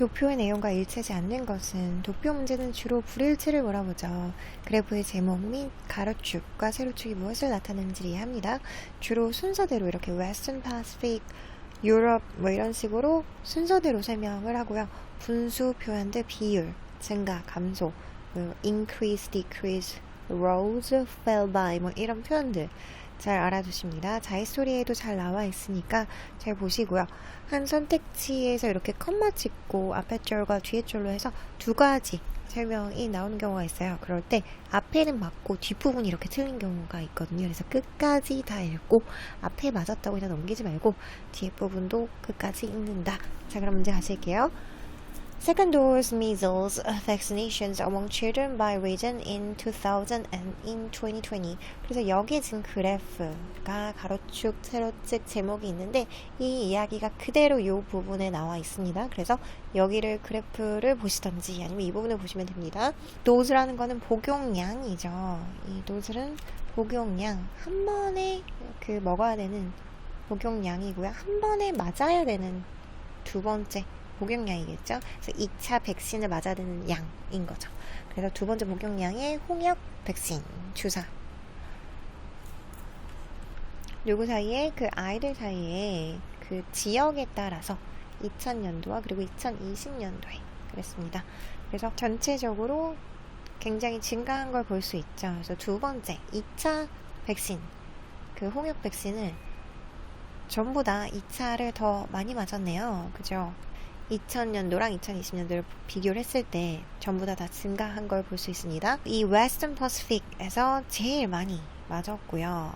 도표의 내용과 일치하지 않는 것은 도표 문제는 주로 불일치를 몰아보죠. 그래프의 제목 및 가로축과 세로축이 무엇을 나타내는지를 이해합니다. 주로 순서대로 이렇게 Western Pacific, Europe 뭐 이런 식으로 순서대로 설명을 하고요. 분수 표현들 비율, 증가, 감소, increase, decrease, rose, fell by 뭐 이런 표현들 잘 알아두십니다. 자의소리에도 잘 나와 있으니까 잘 보시고요. 한 선택지에서 이렇게 컴마 찍고 앞에 줄과 뒤에 줄로 해서 두 가지 설명이 나오는 경우가 있어요. 그럴 때 앞에는 맞고 뒷부분이 이렇게 틀린 경우가 있거든요. 그래서 끝까지 다 읽고 앞에 맞았다고 그냥 넘기지 말고 뒤에 부분도 끝까지 읽는다. 자, 그럼 문제 가실게요. Second dose measles vaccinations among children by region in 2000 and in 2020. 그래서 여기에 지금 그래프가 가로축, 세로축 제목이 있는데 이 이야기가 그대로 이 부분에 나와 있습니다. 그래서 여기를 그래프를 보시던지 아니면 이 부분을 보시면 됩니다. 도즈라는 거는 복용량이죠. 이 도즈는 복용량, 한 번에 먹어야 되는 복용량이고요. 한 번에 맞아야 되는 두 번째 복용량이겠죠. 그래서 2차 백신을 맞아야 되는 양인 거죠. 그래서 두 번째 복용량의 홍역 백신 주사. 요구 사이에 아이들 사이에 지역에 따라서 2000년도와 그리고 2020년도에 그랬습니다. 그래서 전체적으로 굉장히 증가한 걸 볼 수 있죠. 그래서 두 번째 2차 백신, 홍역 백신을 전부 다 2차를 더 많이 맞았네요. 그죠? 2000년도랑 2020년도를 비교를 했을 때 전부 다 증가한 걸 볼 수 있습니다. 이 Western Pacific에서 제일 많이 맞았고요.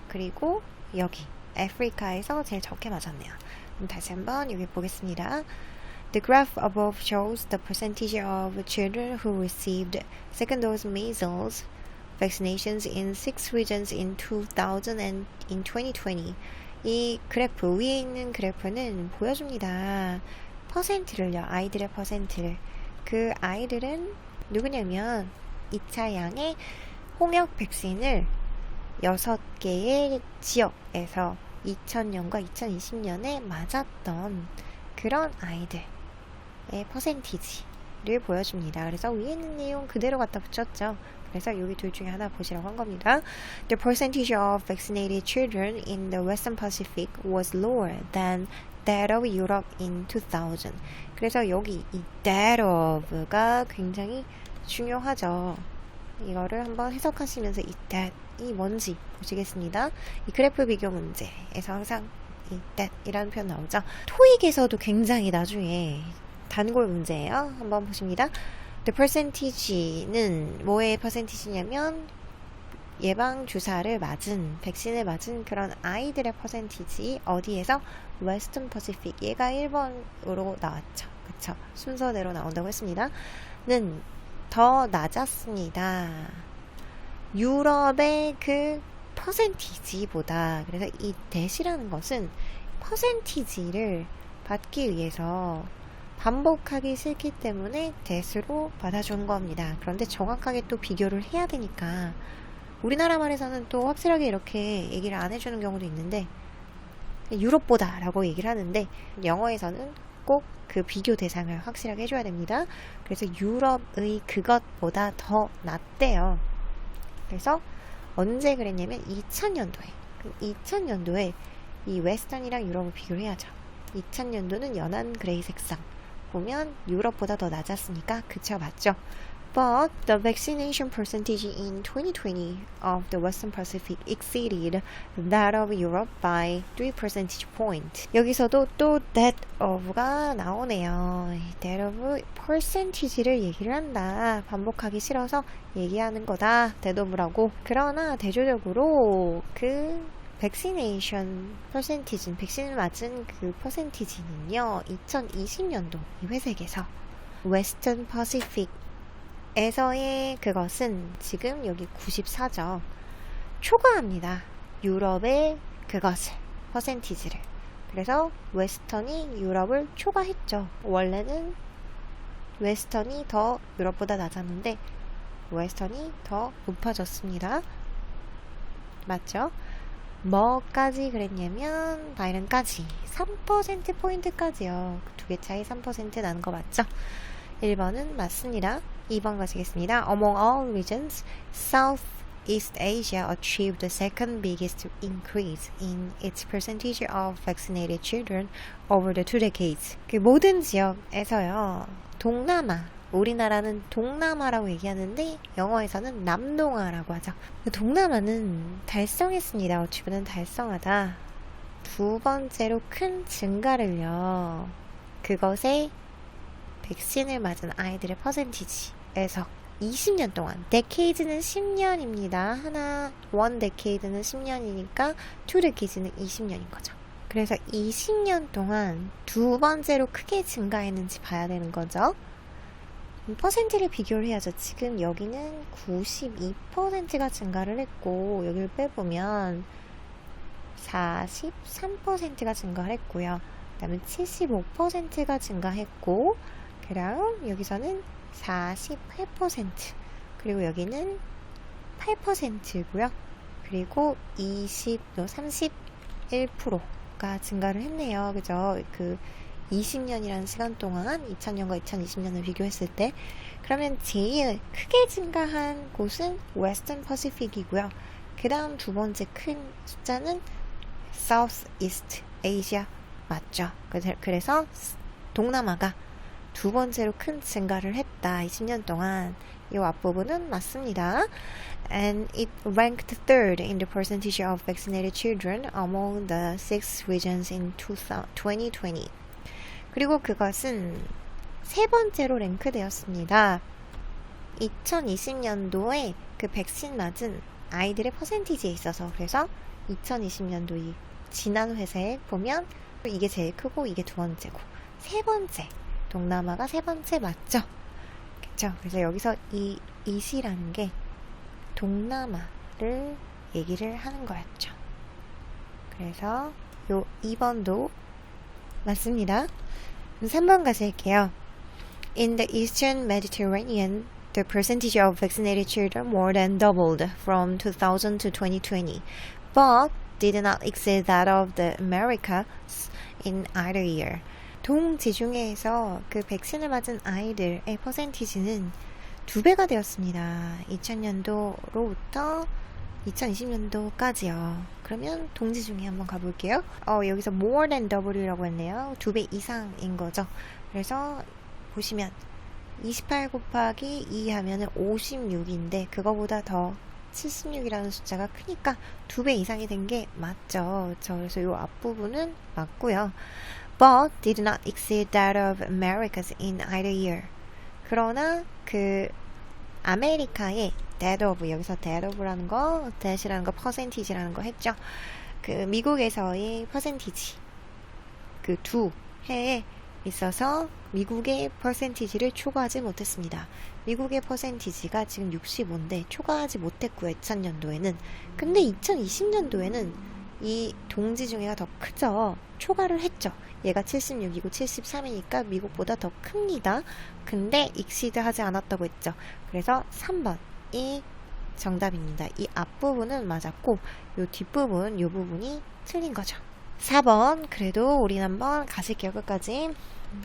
그리고 여기 아프리카에서 제일 적게 맞았네요. 그럼 다시 한번 여기 보겠습니다. The graph above shows the percentage of children who received second dose measles vaccinations in 6 regions in 2000 and in 2020. 이 그래프, 위에 있는 그래프는 보여줍니다. 퍼센트를요. 아이들의 퍼센트를. 그 아이들은 누구냐면 2차 양의 홍역 백신을 6개의 지역에서 2000년과 2020년에 맞았던 그런 아이들의 퍼센티지를 보여줍니다. 그래서 위에 있는 내용 그대로 갖다 붙였죠. 그래서 여기 둘 중에 하나 보시라고 한 겁니다. The percentage of vaccinated children in the Western Pacific was lower than that of Europe in 2000. 그래서 여기 이 that of가 굉장히 중요하죠. 이거를 한번 해석하시면서 이 that이 뭔지 보시겠습니다. 이 그래프 비교 문제에서 항상 이 that이라는 표현 나오죠. 토익에서도 굉장히 나중에 단골 문제예요. 한번 보십니다. The percentage는 뭐의 퍼센티지냐면 예방주사를 맞은, 백신을 맞은 그런 아이들의 퍼센티지 어디에서? Western Pacific. 얘가 1번으로 나왔죠. 그쵸? 순서대로 나온다고 했습니다. 는 더 낮았습니다. 유럽의 퍼센티지보다. 그래서 이 that이라는 것은 퍼센티지를 받기 위해서 반복하기 싫기 때문에 that으로 받아주는 겁니다. 그런데 정확하게 또 비교를 해야 되니까 우리나라 말에서는 또 확실하게 이렇게 얘기를 안 해주는 경우도 있는데 유럽보다 라고 얘기를 하는데 영어에서는 꼭 그 비교 대상을 확실하게 해줘야 됩니다. 그래서 유럽의 그것보다 더 낫대요. 그래서 언제 그랬냐면 2000년도에 2000년도에 이 웨스턴이랑 유럽을 비교를 해야죠. 2000년도는 연한 그레이 색상 보면 유럽보다 더 낮았으니까 그쵸, 맞죠? But the vaccination percentage in 2020 of the Western Pacific exceeded that of Europe by 3 percentage points. 여기서도 또 that of가 나오네요. that of percentage를 얘기를 한다. 반복하기 싫어서 얘기하는 거다. that of라고. 그러나 대조적으로 vaccination percentage는 백신을 맞은 퍼센티지는요 2020년도 이 회색에서 Western Pacific 에서의 그것은 지금 여기 94죠. 초과합니다. 유럽의 그것을, 퍼센티지를. 그래서 웨스턴이 유럽을 초과했죠. 원래는 웨스턴이 더 유럽보다 낮았는데 웨스턴이 더 높아졌습니다. 맞죠? 뭐까지 그랬냐면 바이든까지 3%포인트까지요. 두 개 차이 3% 나는 거 맞죠? 1번은 맞습니다. 2번 가시겠습니다. Among all regions, Southeast Asia achieved the second biggest increase in its percentage of vaccinated children over the 2 decades. 그 모든 지역에서요. 동남아, 우리나라는 동남아라고 얘기하는데 영어에서는 남동아라고 하죠. 동남아는 달성했습니다. 어치브는 달성하다. 두 번째로 큰 증가를요. 그것에 백신을 맞은 아이들의 퍼센티지에서 20년 동안, 데케이드는 10년입니다. 원 데케이드는 10년이니까 투 데케이드는 20년인 거죠. 그래서 20년 동안 두 번째로 크게 증가했는지 봐야 되는 거죠. 퍼센트를 비교를 해야죠. 지금 여기는 92%가 증가를 했고 여기를 빼보면 43%가 증가를 했고요. 그 다음에 75%가 증가했고 그럼 여기서는 48% 그리고 여기는 8%고요. 그리고 31%가 증가를 했네요. 그죠? 그 20년이라는 시간 동안 2000년과 2020년을 비교했을 때 그러면 제일 크게 증가한 곳은 웨스턴 퍼시픽이고요. 그 다음 두 번째 큰 숫자는 Southeast Asia 맞죠? 그래서 동남아가 두 번째로 큰 증가를 했다. 20년 동안. 이 앞부분은 맞습니다. And it ranked third in the percentage of vaccinated children among the 6 regions in 2020. 그리고 그것은 세 번째로 랭크되었습니다. 2020년도에 그 백신 맞은 아이들의 퍼센티지에 있어서 그래서 2020년도 이 지난 회사에 보면 이게 제일 크고 이게 두 번째고 세 번째 동남아가 세 번째 맞죠? 그렇죠? 그래서 여기서 이 이시라는 게 동남아를 얘기를 하는 거였죠. 그래서 요 2번도 맞습니다. 3번 가실게요. In the Eastern Mediterranean, the percentage of vaccinated children more than doubled from 2000 to 2020, but did not exceed that of the Americas in either year. 동지중해에서 그 백신을 맞은 아이들의 퍼센티지는 2배가 되었습니다. 2000년도로부터 2020년도까지요. 그러면 동지중해 한번 가볼게요. 여기서 more than double이라고 했네요. 2배 이상인 거죠. 그래서 보시면 28 곱하기 2 하면은 56인데 그거보다 더 76이라는 숫자가 크니까 2배 이상이 된 게 맞죠. 그래서 이 앞부분은 맞고요. But did not exceed that of Americas in either year. 그러나 그 아메리카의 that of, 여기서 that of라는 거, that이라는 거, 퍼센티지라는 거 했죠. 그 미국에서의 퍼센티지, 그 두 해에 있어서 미국의 퍼센티지를 초과하지 못했습니다. 미국의 퍼센티지가 지금 65인데 초과하지 못했고요. 2000년도에는. 근데 2020년도에는 이 동지중해가 더 크죠. 초과를 했죠. 얘가 76이고 73이니까 미국보다 더 큽니다. 근데 익시드 하지 않았다고 했죠. 그래서 3번이 정답입니다. 이 앞부분은 맞았고 이 뒷부분, 이 부분이 틀린 거죠. 4번 그래도 우린 한번 가실게요. 끝까지.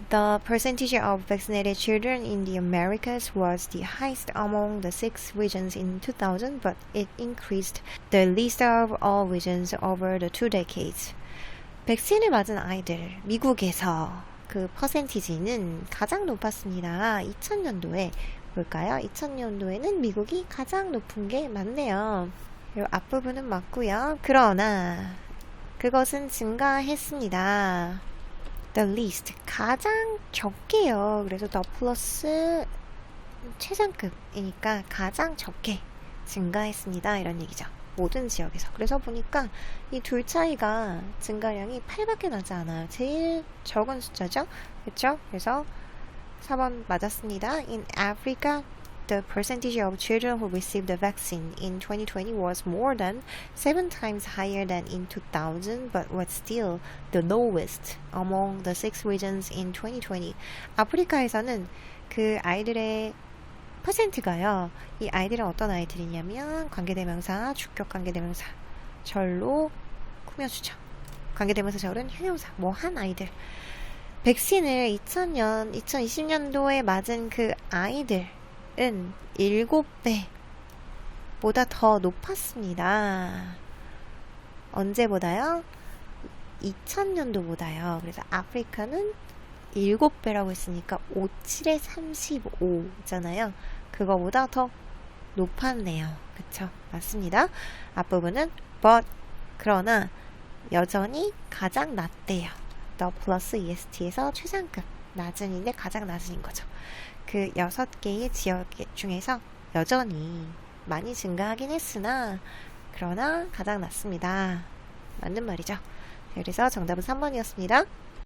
The percentage of vaccinated children in the Americas was the highest among the 6 regions in 2000, but it increased the least of all regions over the 2 decades. 백신을 맞은 아이들, 미국에서 그 퍼센티지는 가장 높았습니다. 2000년도에 볼까요? 2000년도에는 미국이 가장 높은 게 맞네요. 이 앞부분은 맞고요. 그러나 그것은 증가했습니다. The least, 가장 적게요. 그래서 the 플러스 최상급이니까 가장 적게 증가했습니다. 이런 얘기죠. 모든 지역에서. 그래서 보니까 이 둘 차이가 증가량이 8밖에 나지 않아요. 제일 적은 숫자죠. 그렇죠? 그래서 4번 맞았습니다. In Africa, the percentage of children who received the vaccine in 2020 was more than 7 times higher than in 2000, but was still the lowest among the 6 regions in 2020. 아프리카에서는 그 아이들의 퍼센트가요. 이 아이들은 어떤 아이들이냐면 관계대명사, 주격 관계대명사 절로 꾸며주죠. 관계대명사 저울은 형용사, 뭐 한 아이들. 백신을 2020년도에 맞은 그 아이들은 7배보다 더 높았습니다. 언제보다요? 2000년도보다요. 그래서 아프리카는 7배라고 했으니까 5, 7에 35잖아요. 그거보다 더 높았네요. 그쵸? 맞습니다. 앞부분은 but 그러나 여전히 가장 낮대요. the 플러스 est에서 최상급 낮은인데 가장 낮은 거죠. 그 6개의 지역 중에서 여전히 많이 증가하긴 했으나 그러나 가장 낮습니다. 맞는 말이죠. 그래서 정답은 3번이었습니다.